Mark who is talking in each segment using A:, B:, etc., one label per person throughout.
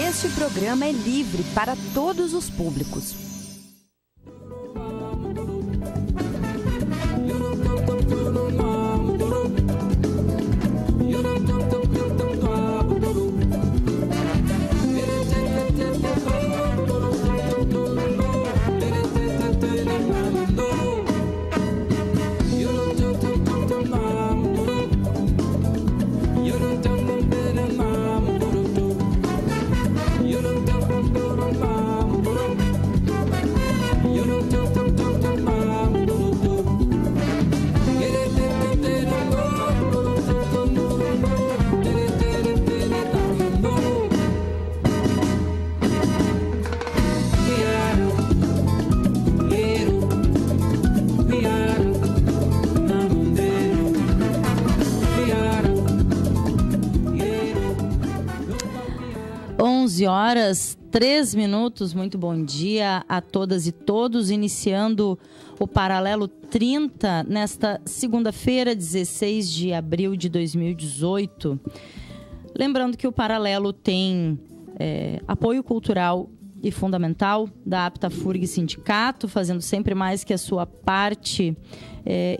A: Este programa é livre para todos os públicos.
B: Horas, 3 minutos, muito bom dia a todas e todos, iniciando o Paralelo 30, nesta segunda-feira, 16 de abril de 2018. Lembrando que o Paralelo tem apoio cultural e fundamental da APTAFURG Sindicato, fazendo sempre mais que a sua parte.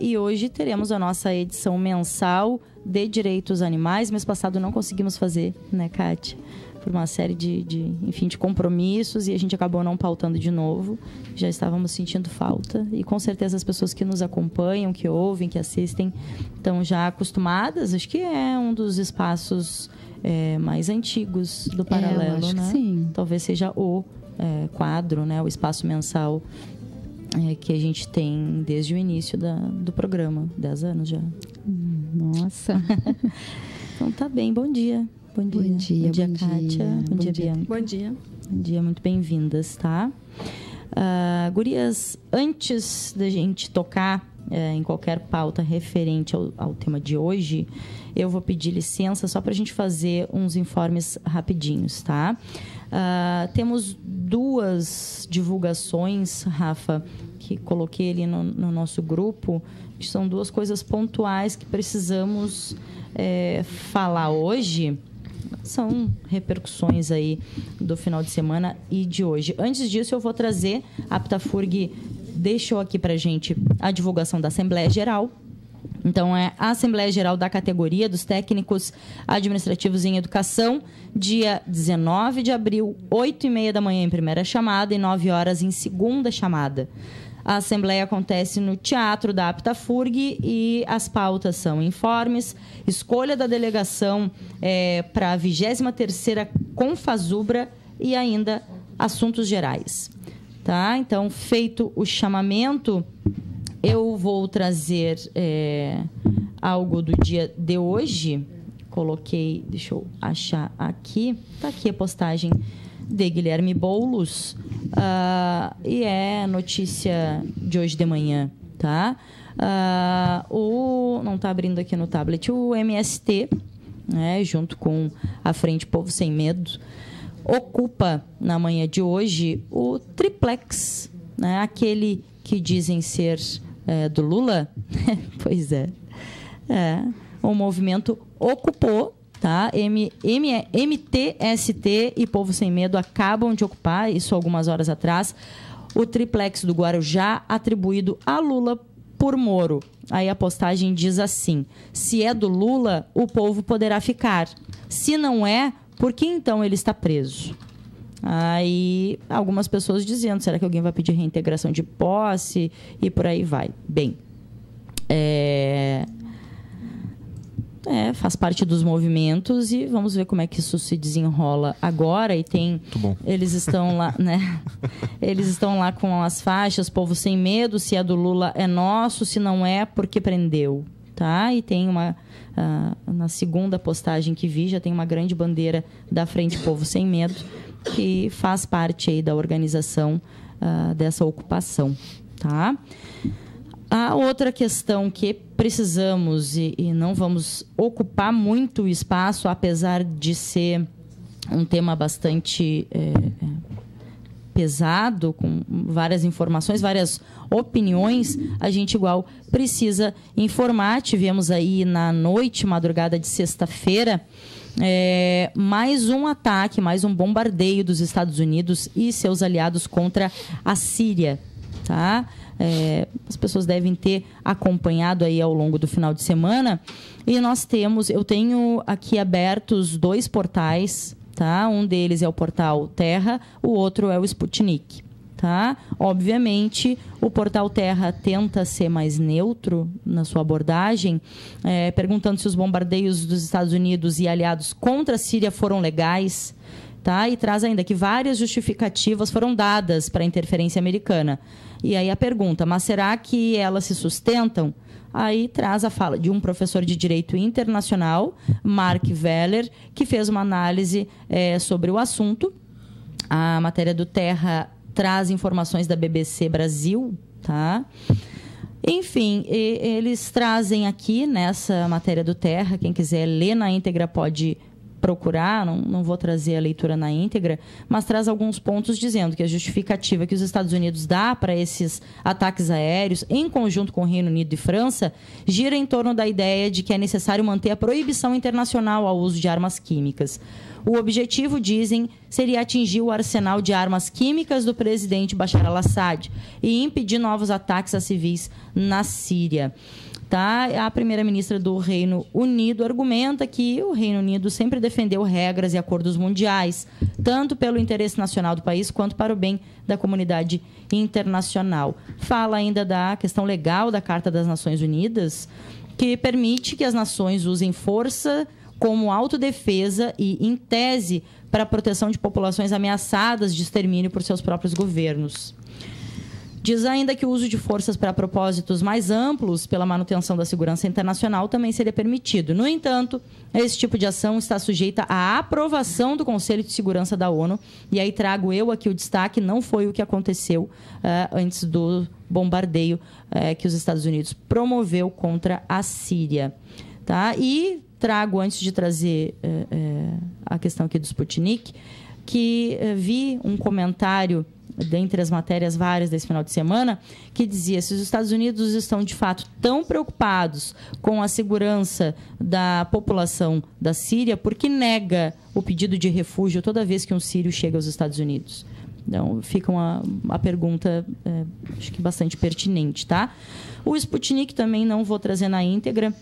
B: E hoje teremos a nossa edição mensal de Direitos Animais. Mês passado não conseguimos fazer, né, Kátia? Por uma série de compromissos, e a gente acabou não pautando de novo. Já estávamos sentindo falta, e com certeza as pessoas que nos acompanham, que ouvem, que assistem, estão já acostumadas. Acho que é um dos espaços mais antigos do Paralelo,
C: eu acho,
B: né?
C: Que sim.
B: Talvez seja o quadro, né? O espaço mensal que a gente tem desde o início do programa. 10 anos já.
C: Nossa!
B: Então tá bem, bom dia. Bom dia, Kátia. Bom dia, Bianca.
D: Bom dia.
B: Bom dia, muito bem-vindas, tá? Gurias, antes da gente tocar em qualquer pauta referente ao tema de hoje, eu vou pedir licença só para a gente fazer uns informes rapidinhos, tá? Temos 2 divulgações, Rafa, que coloquei ali no nosso grupo, que são 2 coisas pontuais que precisamos falar hoje. São repercussões aí do final de semana e de hoje. Antes disso, eu vou trazer, a APTAFURG deixou aqui pra gente a divulgação da Assembleia Geral. Então, é a Assembleia Geral da categoria dos técnicos administrativos em educação, dia 19 de abril, 8h30 da manhã em primeira chamada e 9 horas em segunda chamada. A Assembleia acontece no Teatro da APTAFURG e as pautas são informes, escolha da delegação para a 23ª Confazubra e ainda assuntos gerais. Tá? Então, feito o chamamento, eu vou trazer algo do dia de hoje. Coloquei, deixa eu achar aqui. Está aqui a postagem de Guilherme Boulos, e é notícia de hoje de manhã, tá? Não está abrindo aqui no tablet, o MST, né, junto com a Frente Povo Sem Medo, ocupa na manhã de hoje o triplex, né, aquele que dizem ser do Lula. Pois é. O movimento ocupou. Tá? MTST e Povo Sem Medo acabam de ocupar, isso algumas horas atrás, o triplex do Guarujá, atribuído a Lula por Moro. Aí a postagem diz assim: se é do Lula, o povo poderá ficar. Se não é, por que então ele está preso? Aí algumas pessoas dizendo, será que alguém vai pedir reintegração de posse? E por aí vai. Bem, faz parte dos movimentos e vamos ver como é que isso se desenrola agora. E tem, eles estão lá, né? Eles estão lá com as faixas Povo Sem Medo, se é do Lula é nosso, se não é, porque prendeu, tá? E tem na segunda postagem que vi, já tem uma grande bandeira da Frente Povo Sem Medo, que faz parte aí da organização dessa ocupação, tá? A outra questão que precisamos, e não vamos ocupar muito o espaço, apesar de ser um tema bastante pesado, com várias informações, várias opiniões, a gente igual precisa informar. Tivemos aí na noite, madrugada de sexta-feira, mais um ataque, mais um bombardeio dos Estados Unidos e seus aliados contra a Síria, tá? As pessoas devem ter acompanhado aí ao longo do final de semana. E eu tenho aqui abertos 2 portais, tá? Um deles é o portal Terra, o outro é o Sputnik, tá? Obviamente, o portal Terra tenta ser mais neutro na sua abordagem, perguntando se os bombardeios dos Estados Unidos e aliados contra a Síria foram legais, tá? E traz ainda que várias justificativas foram dadas para a interferência americana. E aí a pergunta, mas será que elas se sustentam? Aí traz a fala de um professor de Direito Internacional, Mark Weller, que fez uma análise sobre o assunto. A matéria do Terra traz informações da BBC Brasil, tá? Enfim, eles trazem aqui nessa matéria do Terra, quem quiser ler na íntegra pode procurar, não vou trazer a leitura na íntegra, mas traz alguns pontos dizendo que a justificativa que os Estados Unidos dá para esses ataques aéreos, em conjunto com o Reino Unido e França, gira em torno da ideia de que é necessário manter a proibição internacional ao uso de armas químicas. O objetivo, dizem, seria atingir o arsenal de armas químicas do presidente Bashar al-Assad e impedir novos ataques a civis na Síria. Tá? A primeira-ministra do Reino Unido argumenta que o Reino Unido sempre defendeu regras e acordos mundiais, tanto pelo interesse nacional do país quanto para o bem da comunidade internacional. Fala ainda da questão legal da Carta das Nações Unidas, que permite que as nações usem força como autodefesa e, em tese, para a proteção de populações ameaçadas de extermínio por seus próprios governos. Diz ainda que o uso de forças para propósitos mais amplos pela manutenção da segurança internacional também seria permitido. No entanto, esse tipo de ação está sujeita à aprovação do Conselho de Segurança da ONU. E aí trago eu aqui o destaque, não foi o que aconteceu antes do bombardeio que os Estados Unidos promoveu contra a Síria. Tá? E trago, antes de trazer a questão aqui do Sputnik, que vi um comentário dentre as matérias várias desse final de semana, que dizia: se os Estados Unidos estão de fato tão preocupados com a segurança da população da Síria, por que nega o pedido de refúgio toda vez que um sírio chega aos Estados Unidos? Então, fica uma pergunta, acho que bastante pertinente, tá? O Sputnik também não vou trazer na íntegra,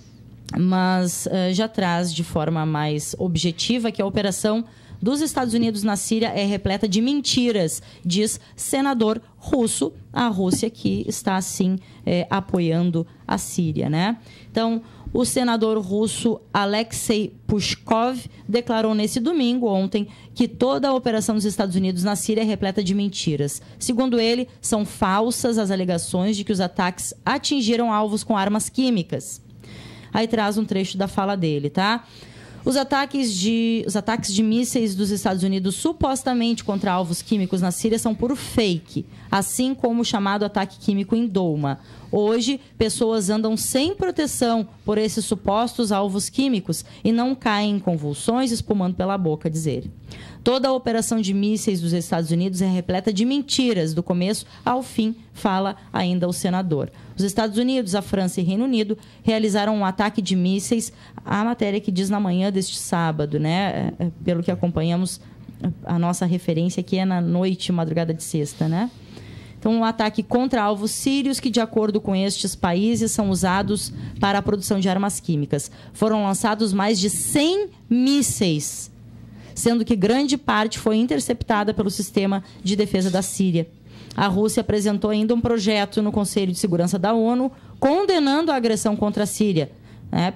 B: mas já traz de forma mais objetiva que a operação dos Estados Unidos na Síria é repleta de mentiras, diz senador russo. A Rússia que está, assim, apoiando a Síria, né? Então, o senador russo Alexei Pushkov declarou nesse domingo, ontem, que toda a operação dos Estados Unidos na Síria é repleta de mentiras. Segundo ele, são falsas as alegações de que os ataques atingiram alvos com armas químicas. Aí traz um trecho da fala dele, tá? Os ataques de mísseis dos Estados Unidos supostamente contra alvos químicos na Síria são puro fake, assim como o chamado ataque químico em Douma. Hoje, pessoas andam sem proteção por esses supostos alvos químicos e não caem em convulsões espumando pela boca, diz ele. Toda a operação de mísseis dos Estados Unidos é repleta de mentiras, do começo ao fim, fala ainda o senador. Os Estados Unidos, a França e Reino Unido realizaram um ataque de mísseis, a matéria que diz na manhã deste sábado, né? Pelo que acompanhamos, a nossa referência aqui é na noite, madrugada de sexta, né? Então, um ataque contra alvos sírios que, de acordo com estes países, são usados para a produção de armas químicas. Foram lançados mais de 100 mísseis, sendo que grande parte foi interceptada pelo sistema de defesa da Síria. A Rússia apresentou ainda um projeto no Conselho de Segurança da ONU condenando a agressão contra a Síria, né,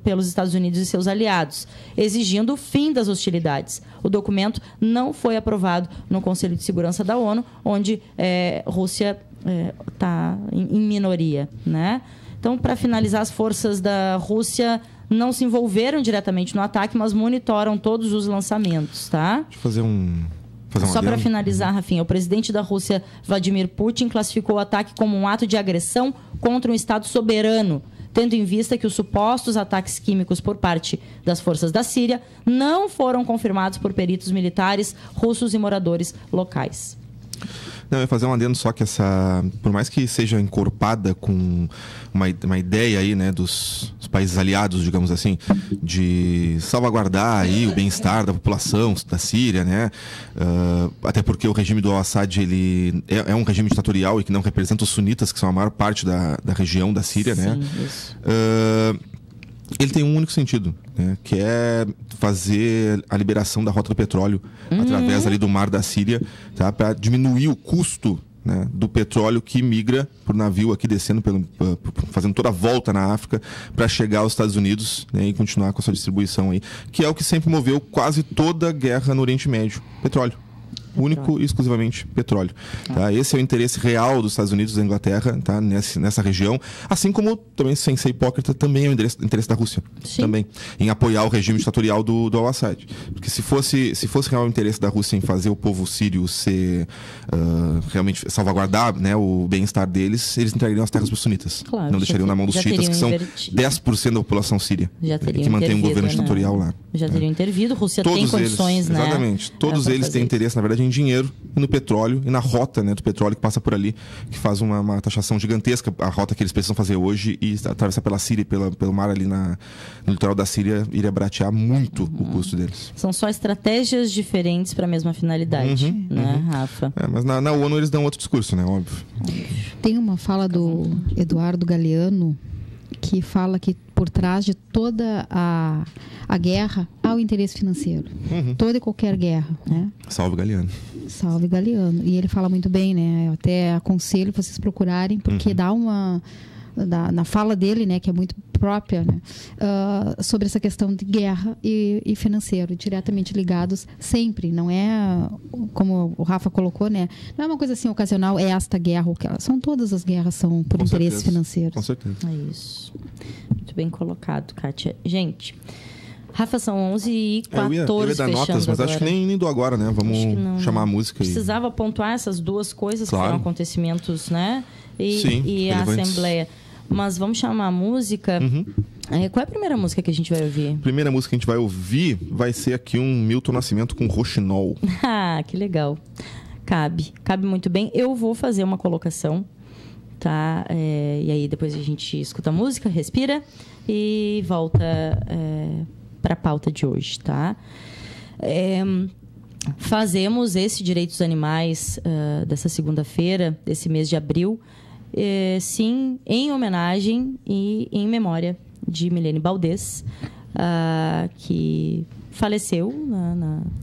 B: pelos Estados Unidos e seus aliados, exigindo o fim das hostilidades. O documento não foi aprovado no Conselho de Segurança da ONU, onde a Rússia está em minoria, né? Então, para finalizar, as forças da Rússia não se envolveram diretamente no ataque, mas monitoram todos os lançamentos, tá?
D: Deixa eu fazer um
B: Só para finalizar, Rafinha, o presidente da Rússia, Vladimir Putin, classificou o ataque como um ato de agressão contra um Estado soberano, tendo em vista que os supostos ataques químicos por parte das forças da Síria não foram confirmados por peritos militares russos e moradores locais.
D: Não, eu ia fazer um adendo só que por mais que seja encorpada com uma ideia aí, né, dos países aliados, digamos assim, de salvaguardar aí o bem-estar da população da Síria, né, até porque o regime do Al-Assad, ele é um regime ditatorial e que não representa os sunitas, que são a maior parte da região da Síria, né?
B: Isso.
D: Ele tem um único sentido, né, que é fazer a liberação da rota do petróleo através ali do mar da Síria, tá, para diminuir o custo, né, do petróleo que migra por navio aqui descendo, fazendo toda a volta na África para chegar aos Estados Unidos, né, e continuar com a sua distribuição aí, que é o que sempre moveu quase toda a guerra no Oriente Médio, petróleo. Único e exclusivamente petróleo. Tá? Esse é o interesse real dos Estados Unidos e da Inglaterra, tá? nessa região. Assim como, também sem ser hipócrita, também é o interesse da Rússia.
B: Sim.
D: Também, em apoiar o regime ditatorial do Al-Assad. Porque se fosse real o interesse da Rússia em fazer o povo sírio realmente salvaguardar, né, o bem-estar deles, eles entregariam as terras para os sunitas.
B: Claro,
D: não deixariam na mão dos chiitas, que são 10% da população síria.
B: Que
D: mantém um governo ditatorial lá.
B: Já teriam intervido. A Rússia tem condições, né?
D: Exatamente. Todos eles têm interesse, na verdade, em dinheiro e no petróleo e na rota, né, do petróleo que passa por ali, que faz uma taxação gigantesca, a rota que eles precisam fazer hoje, e atravessar pela Síria, pelo mar ali no litoral da Síria, iria baratear muito o custo deles.
B: São só estratégias diferentes para a mesma finalidade, né, Rafa?
D: Mas na ONU eles dão outro discurso, né, óbvio.
C: Tem uma fala do Eduardo Galeano que fala que por trás de toda a guerra há o interesse financeiro. Toda e qualquer guerra, né?
D: Salve Galeano.
C: Salve Galeano. E ele fala muito bem, né? Eu até aconselho vocês procurarem, porque dá uma... na fala dele, né, que é muito própria, né, sobre essa questão de guerra e financeiro, diretamente ligados sempre. Não é, como o Rafa colocou, né, não é uma coisa assim ocasional, é esta guerra ou aquela. Todas as guerras são por interesses financeiros.
D: Com certeza.
B: É isso. Muito bem colocado, Kátia. Gente, Rafa, são 11h14.
D: Eu ia dar notas, mas acho que nem dou agora, né? Vamos chamar a música.
B: Precisava pontuar essas duas coisas,
D: claro,
B: que foram acontecimentos, né? E a Assembleia. Mas vamos chamar a música. Qual é a primeira música que a gente vai ouvir?
D: A primeira música que a gente vai ouvir vai ser aqui um Milton Nascimento com Roxinol.
B: Que legal. Cabe muito bem. Eu vou fazer uma colocação, tá? E aí depois a gente escuta a música, respira e volta para a pauta de hoje, tá? Fazemos esse Direitos Animais dessa segunda-feira, desse mês de abril, sim, em homenagem e em memória de Milene Baldez, que faleceu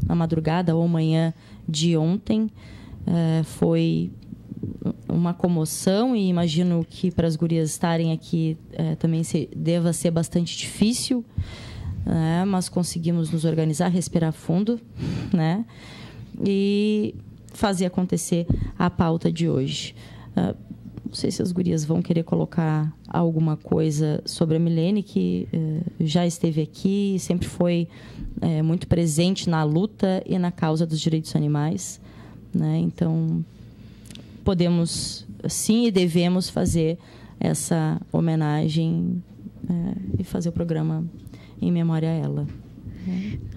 B: na madrugada ou manhã de ontem. Foi uma comoção e imagino que para as gurias estarem aqui também deva ser bastante difícil, mas conseguimos nos organizar, respirar fundo, né? E fazer acontecer a pauta de hoje. Não sei se as gurias vão querer colocar alguma coisa sobre a Milene, que já esteve aqui, sempre foi muito presente na luta e na causa dos direitos animais, né? Então, podemos, sim, e devemos fazer essa homenagem e fazer o programa em memória a ela.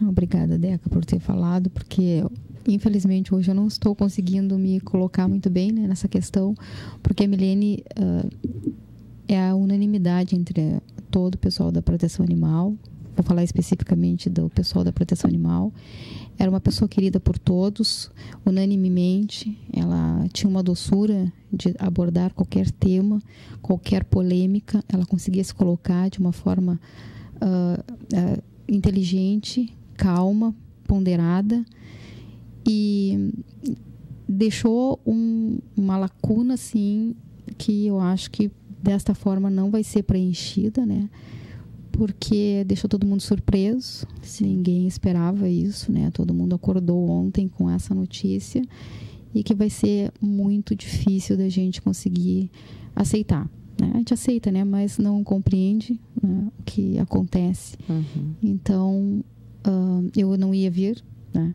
C: Obrigada, Deca, por ter falado, porque... Infelizmente, hoje eu não estou conseguindo me colocar muito bem, né, nessa questão, porque a Milene é a unanimidade entre todo o pessoal da proteção animal. Vou falar especificamente do pessoal da proteção animal. Era uma pessoa querida por todos, unanimemente. Ela tinha uma doçura de abordar qualquer tema, qualquer polêmica. Ela conseguia se colocar de uma forma inteligente, calma, ponderada. E deixou uma lacuna, assim, que eu acho que desta forma não vai ser preenchida, né? Porque deixou todo mundo surpreso. Ninguém esperava isso, né? Todo mundo acordou ontem com essa notícia e que vai ser muito difícil da gente conseguir aceitar, né? A gente aceita, né? Mas não compreende, né, o que acontece. Então, eu não ia vir, né?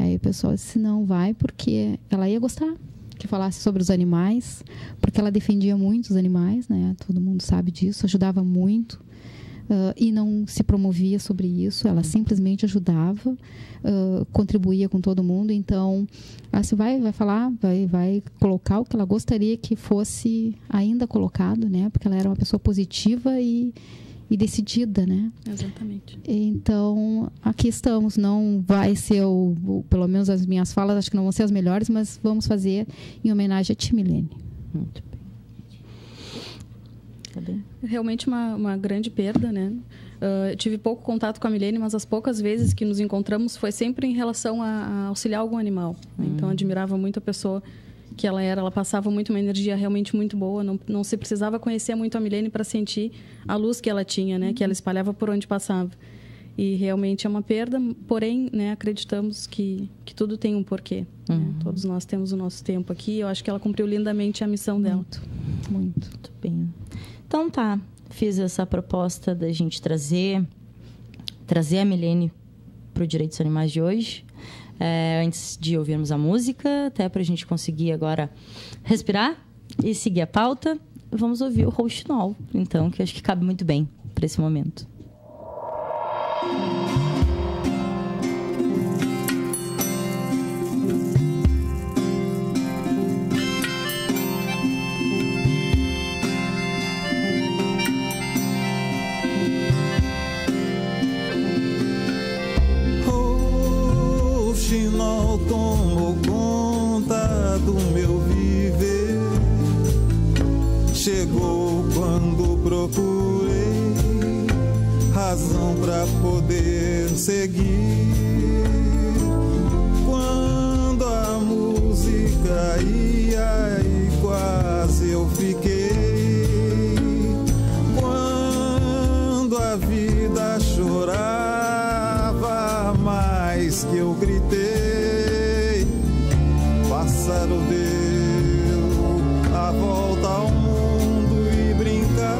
C: Aí o pessoal disse, não, vai, porque ela ia gostar que falasse sobre os animais, porque ela defendia muito os animais, né? Todo mundo sabe disso, ajudava muito e não se promovia sobre isso, ela simplesmente ajudava, contribuía com todo mundo. Então, ela vai falar, vai colocar o que ela gostaria que fosse ainda colocado, né? Porque ela era uma pessoa positiva e decidida, né?
E: Exatamente.
C: Então, aqui estamos. Não vai ser pelo menos as minhas falas, acho que não vão ser as melhores, mas vamos fazer em homenagem a Tia Milene.
B: Muito bem. Tá bem?
E: Realmente uma grande perda, né? Tive pouco contato com a Milene, mas as poucas vezes que nos encontramos foi sempre em relação a auxiliar algum animal. Então, admirava muito a pessoa que ela era. Ela passava muito uma energia realmente muito boa. Não se precisava conhecer muito a Milene para sentir a luz que ela tinha, né? Que ela espalhava por onde passava. E realmente é uma perda, porém, né, acreditamos que tudo tem um porquê. Né? Todos nós temos o nosso tempo aqui. Eu acho que ela cumpriu lindamente a missão dela.
B: Muito bem. Então tá, fiz essa proposta da gente trazer a Milene para o Direitos Animais de hoje. Antes de ouvirmos a música, até para a gente conseguir agora respirar e seguir a pauta, vamos ouvir o Rouxinol, então, que eu acho que cabe muito bem para esse momento.
F: Rouxinol tomou conta do meu viver. Chegou quando procurei razão pra poder seguir. Quando a música ia e quase eu fiquei. Quando a vida chorava mais que eu gritei, pássaro deu a volta ao mundo e brincava.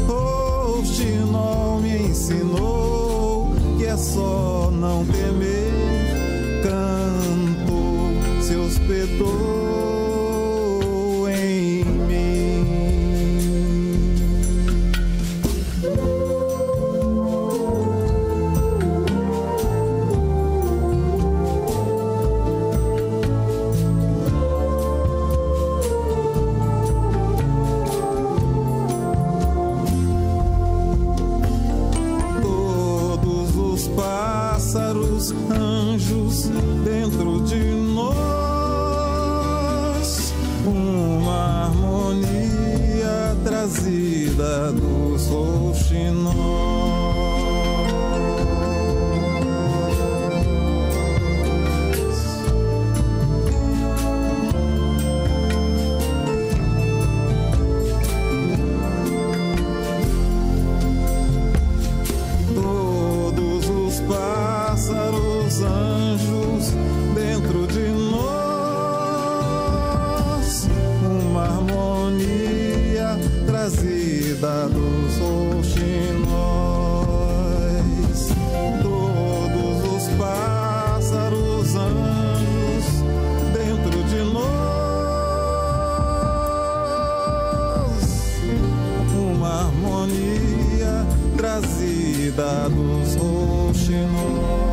F: Rouxinol me ensinou que é só não temer. Cantou, se hospedou em mim. Pássaros, anjos dentro de nós, uma harmonia trazida dos rouxinóis. Pássaros, anjos dentro de nós, uma harmonia trazida dos rouxinóis. Todos os pássaros, anjos dentro de nós, uma harmonia trazida dos rouxinóis.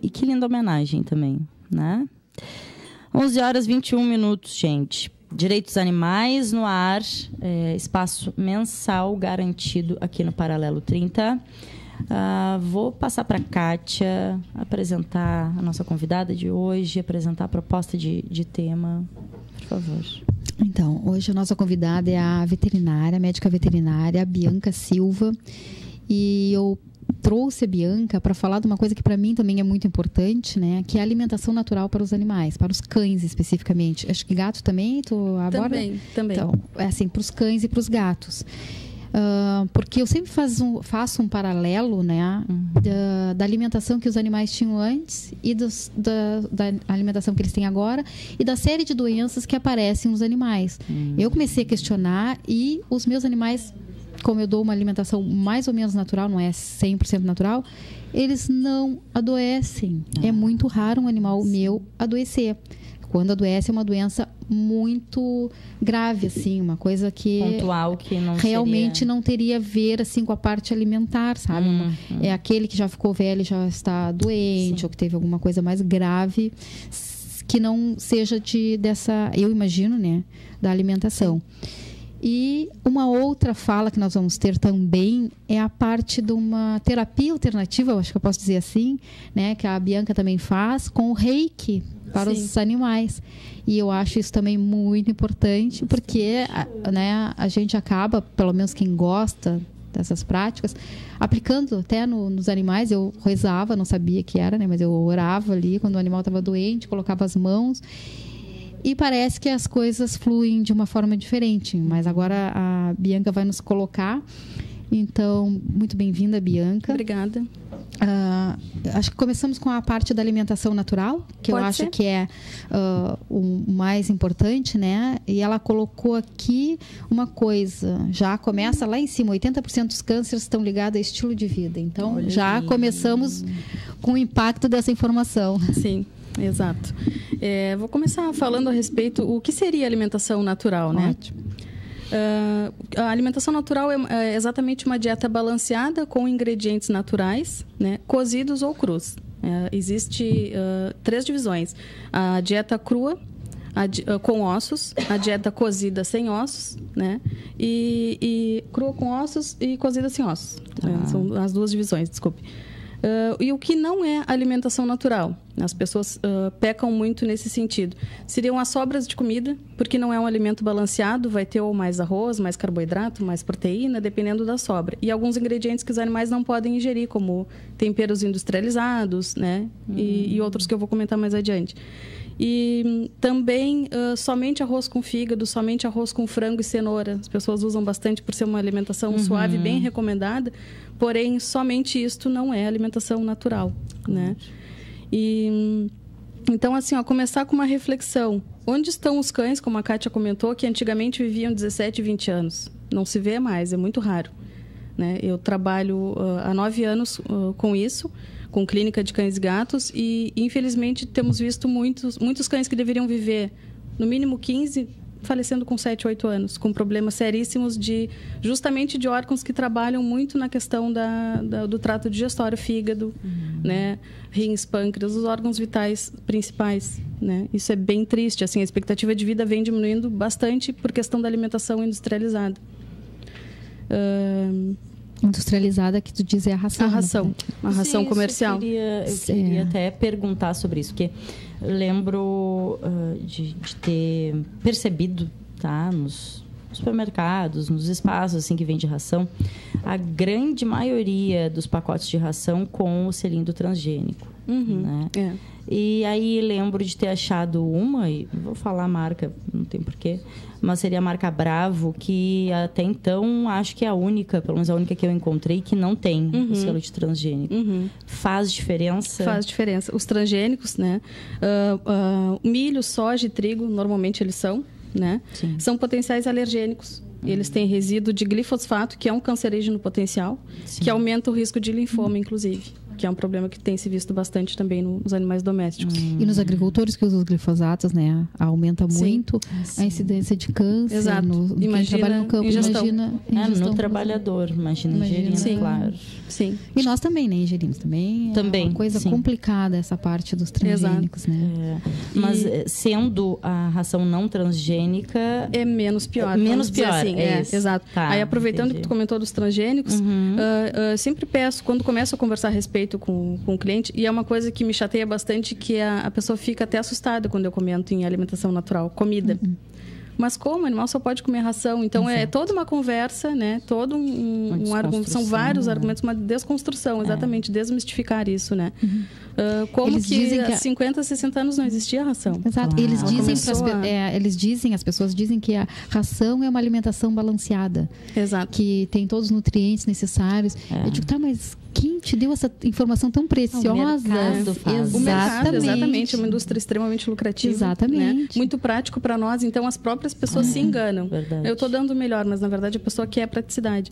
B: E que linda homenagem também, né? 11h21, gente. Direitos Animais no ar, espaço mensal garantido aqui no Paralelo 30. Vou passar para a Kátia apresentar a nossa convidada de hoje, apresentar a proposta de tema, por favor.
C: Então, hoje a nossa convidada é a médica veterinária Bianca Silva, e eu trouxe a Bianca para falar de uma coisa que para mim também é muito importante, né? Que é a alimentação natural para os animais, para os cães especificamente. Acho que gato também, tu aborda?
E: Também.
C: Então, é assim, para os cães e para os gatos. Porque eu sempre faço um paralelo, né, da alimentação que os animais tinham antes e da alimentação que eles têm agora e da série de doenças que aparecem nos animais. Eu comecei a questionar e os meus animais, como eu dou uma alimentação mais ou menos natural, não é 100% natural, eles não adoecem. É muito raro um animal meu adoecer. Quando adoece é uma doença muito grave, assim, uma coisa que
B: pontual, que não
C: realmente
B: seria...
C: não teria a ver assim com a parte alimentar, sabe? É aquele que já ficou velho e já está doente, ou que teve alguma coisa mais grave, que não seja dessa, eu imagino, né, da alimentação. E uma outra fala que nós vamos ter também é a parte de uma terapia alternativa, eu acho que eu posso dizer assim, né, que a Bianca também faz com o Reiki para os animais. E eu acho isso também muito importante, porque né, a gente acaba, pelo menos quem gosta dessas práticas, aplicando até nos animais. Eu rezava, não sabia que era, né, mas eu orava ali quando o animal estava doente, colocava as mãos. E parece que as coisas fluem de uma forma diferente. Mas agora a Bianca vai nos colocar. Então, muito bem-vinda, Bianca.
E: Obrigada.
C: Acho que começamos com a parte da alimentação natural, que eu acho que é o mais importante, né? E ela colocou aqui uma coisa. Já começa lá em cima. 80% dos cânceres estão ligados a estilo de vida. Então, já começamos com o impacto dessa informação.
E: Sim. Exato. Vou começar falando a respeito o que seria alimentação natural, né?
C: Ótimo.
E: A alimentação natural é exatamente uma dieta balanceada com ingredientes naturais, né, cozidos ou crus. Existe 3 divisões: a dieta crua, com ossos, a dieta cozida sem ossos, né, e crua com ossos e cozida sem ossos. São as 2 divisões, desculpe. E o que não é alimentação natural? As pessoas pecam muito nesse sentido. Seriam as sobras de comida, porque não é um alimento balanceado, vai ter ou mais arroz, mais carboidrato, mais proteína, dependendo da sobra. E alguns ingredientes que os animais não podem ingerir, como temperos industrializados, né? E outros que eu vou comentar mais adiante. E também somente arroz com fígado, somente arroz com frango e cenoura. As pessoas usam bastante por ser uma alimentação suave, bem recomendada. Porém, somente isto não é alimentação natural, né? E então, assim, começar com uma reflexão. Onde estão os cães, como a Kátia comentou, que antigamente viviam 17, 20 anos? Não se vê mais, é muito raro, né? Eu trabalho há 9 anos com isso, com clínica de cães e gatos, e infelizmente temos visto muitos cães que deveriam viver no mínimo 15, falecendo com 7, 8 anos, com problemas seríssimos justamente de órgãos que trabalham muito na questão do trato digestório, fígado, né, rins, pâncreas, os órgãos vitais principais, né? Isso é bem triste, assim, a expectativa de vida vem diminuindo bastante por questão da alimentação industrializada.
C: Industrializada, que tu diz é a ração.
E: A ração, a ração comercial.
B: Eu queria até perguntar sobre isso, porque eu lembro de ter percebido, tá, nos supermercados, nos espaços assim que vende ração, a grande maioria dos pacotes de ração com o selinho transgênico, né? E aí lembro de ter achado uma, e vou falar a marca, não tem porquê, mas seria a marca Bravo, que até então acho que é a única, pelo menos a única que eu encontrei, que não tem o selo de transgênico. Faz diferença?
E: Faz diferença. Os transgênicos, né? Milho, soja e trigo, normalmente eles são, né? São potenciais alergênicos. Eles têm resíduo de glifosfato, que é um cancerígeno potencial, que aumenta o risco de linfoma, inclusive. Que é um problema que tem se visto bastante também nos animais domésticos.
C: E nos agricultores que usam os glifosatos, né? Aumenta muito a incidência de câncer.
E: Exato.
C: Quem trabalha no campo, imagina
B: no trabalhador, imagina ingerindo, claro.
E: Sim.
C: E nós também, né? Ingerimos também. É uma coisa complicada essa parte dos transgênicos, né?
B: Mas sendo a ração não transgênica...
E: É menos pior.
B: Menos pior,
E: assim. Exato.
B: Tá,
E: aí, aproveitando que tu comentou dos transgênicos, sempre peço, quando começo a conversar a respeito com o cliente, e é uma coisa que me chateia bastante, que a pessoa fica até assustada quando eu comento em alimentação natural, comida. Mas como? O animal só pode comer ração. Então, é toda uma conversa, né? Todo um argumento. São vários argumentos, uma desconstrução, exatamente. Desmistificar isso, né? Como
C: Eles
E: que
C: dizem
E: há 50, 60 anos não existia ração.
C: Exato. As pessoas dizem que a ração é uma alimentação balanceada.
E: Exato.
C: Que tem todos os nutrientes necessários. Eu digo, tá, mas quem te deu essa informação tão preciosa?
B: O mercado faz.
E: O mercado, exatamente. É uma indústria extremamente lucrativa.
C: Exatamente.
E: Né? Muito prático para nós. Então, as próprias pessoas se enganam.
B: Verdade.
E: Eu estou dando o melhor, mas na verdade a pessoa quer a praticidade.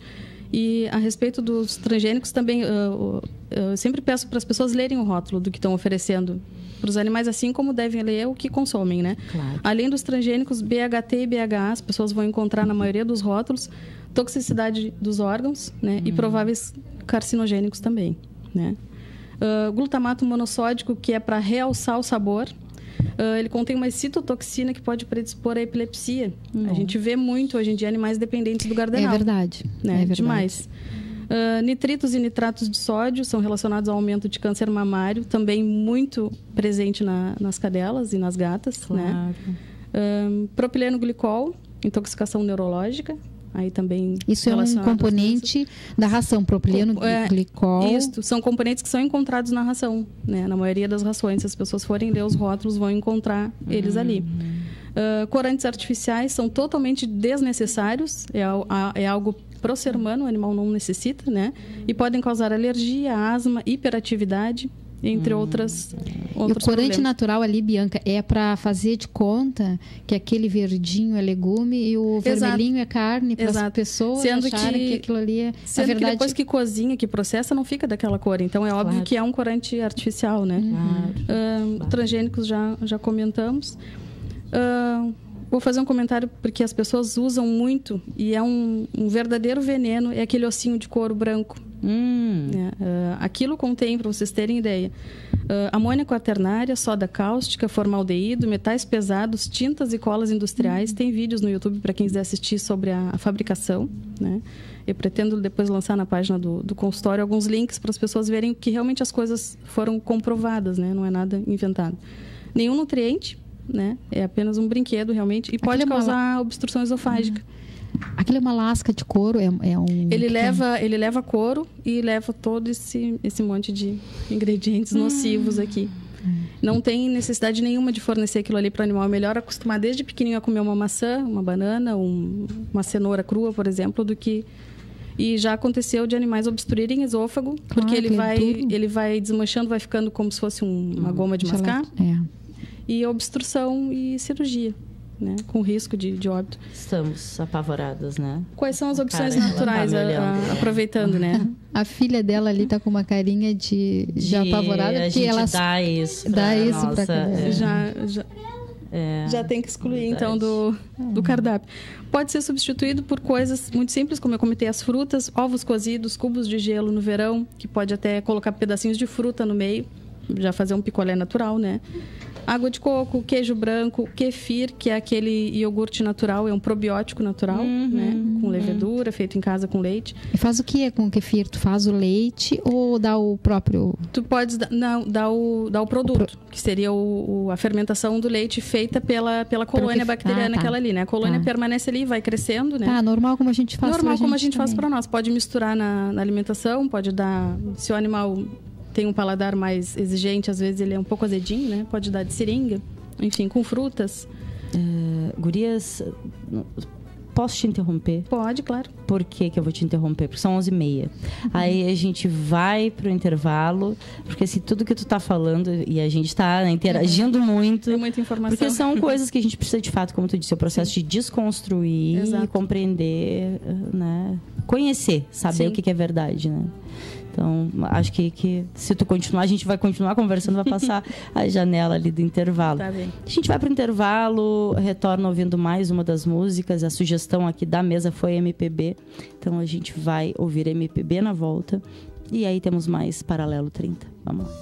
E: E a respeito dos transgênicos também, eu sempre peço para as pessoas lerem o rótulo do que estão oferecendo para os animais, assim como devem ler o que consomem, né?
B: Claro.
E: Além dos transgênicos, BHT e BHA, as pessoas vão encontrar na maioria dos rótulos toxicidade dos órgãos, né? E prováveis carcinogênicos também, né? Glutamato monossódico, que é para realçar o sabor. Ele contém uma citotoxina que pode predispor à epilepsia. A gente vê muito hoje em dia animais dependentes do gardenal.
C: É verdade.
E: Né?
C: É verdade.
E: Demais. Nitritos e nitratos de sódio são relacionados ao aumento de câncer mamário, também muito presente nas cadelas e nas gatas.
B: Claro.
E: Né? Propileno glicol, intoxicação neurológica. Aí também
C: isso é um componente da ração, propileno glicol.
E: Isso, são componentes que são encontrados na ração, né? Na maioria das rações, se as pessoas forem ler os rótulos, vão encontrar eles ali. Corantes artificiais são totalmente desnecessários, é algo pro ser humano, o animal não necessita, né? E podem causar alergia, asma, hiperatividade, entre outros
C: E o corante
E: problemas.
C: natural ali, Bianca, é para fazer de conta que aquele verdinho é legume e o vermelhinho é carne, para as pessoas acharem que aquilo ali é...
E: Sendo que depois que cozinha, que processa, não fica daquela cor. Então, é óbvio que é um corante artificial, né? Transgênicos já comentamos. Vou fazer um comentário porque as pessoas usam muito e é um verdadeiro veneno, é aquele ossinho de couro branco. Aquilo contém, para vocês terem ideia, amônia quaternária, soda cáustica, formaldeído, metais pesados, tintas e colas industriais. Tem vídeos no YouTube para quem quiser assistir sobre a fabricação, né? Eu pretendo depois lançar na página do consultório alguns links para as pessoas verem que realmente as coisas foram comprovadas, né? Não é nada inventado. Nenhum nutriente, né? É apenas um brinquedo realmente e pode causar obstrução esofágica.
C: Aquilo é uma lasca de couro,
E: Ele leva couro e leva todo esse monte de ingredientes nocivos aqui. Não tem necessidade nenhuma de fornecer aquilo ali para o animal. É melhor acostumar desde pequenininho a comer uma maçã, uma banana, uma cenoura crua, por exemplo, do que... E já aconteceu de animais obstruírem esôfago, porque ele vai desmanchando, vai ficando como se fosse uma goma de mascar. E obstrução e cirurgia, né? Com risco de óbito.
B: Estamos apavoradas, né?
E: Quais são as opções naturais, aproveitando, né?
C: A filha dela ali tá com uma carinha de apavorada, porque ela
B: dá isso
C: pra
E: já tem que excluir, então, do cardápio. Pode ser substituído por coisas muito simples, como eu comentei, as frutas, ovos cozidos, cubos de gelo no verão, que pode até colocar pedacinhos de fruta no meio, já fazer um picolé natural, né? Água de coco, queijo branco, kefir, que é aquele iogurte natural, é um probiótico natural, né? Com levedura, feito em casa com leite.
C: E faz o que com o kefir? Tu faz o leite ou dá o próprio...
E: Tu podes dar o produto, que seria a fermentação do leite feita pela colônia bacteriana aquela ali, né? A colônia permanece ali, vai crescendo, né?
C: Normal como a gente faz
E: normal como a gente faz para nós. Pode misturar na alimentação, pode dar... Se o animal... tem um paladar mais exigente, às vezes ele é um pouco azedinho, né? Pode dar de seringa, enfim, com frutas.
B: Gurias, posso te interromper?
E: Pode, claro.
B: Por que eu vou te interromper? Porque são 11h30. Aí a gente vai pro intervalo, porque assim, tudo que tu tá falando, e a gente tá interagindo muito.
E: É muita informação.
B: Porque são coisas que a gente precisa, de fato, como tu disse, o processo de desconstruir e compreender, né? Conhecer, saber o que é verdade, né? Então, acho que se tu continuar, a gente vai continuar conversando, vai passar a janela ali do intervalo.
E: Tá bem.
B: A gente vai para o intervalo, retorna ouvindo mais uma das músicas. A sugestão aqui da mesa foi MPB. Então, a gente vai ouvir MPB na volta. E aí temos mais Paralelo 30. Vamos lá.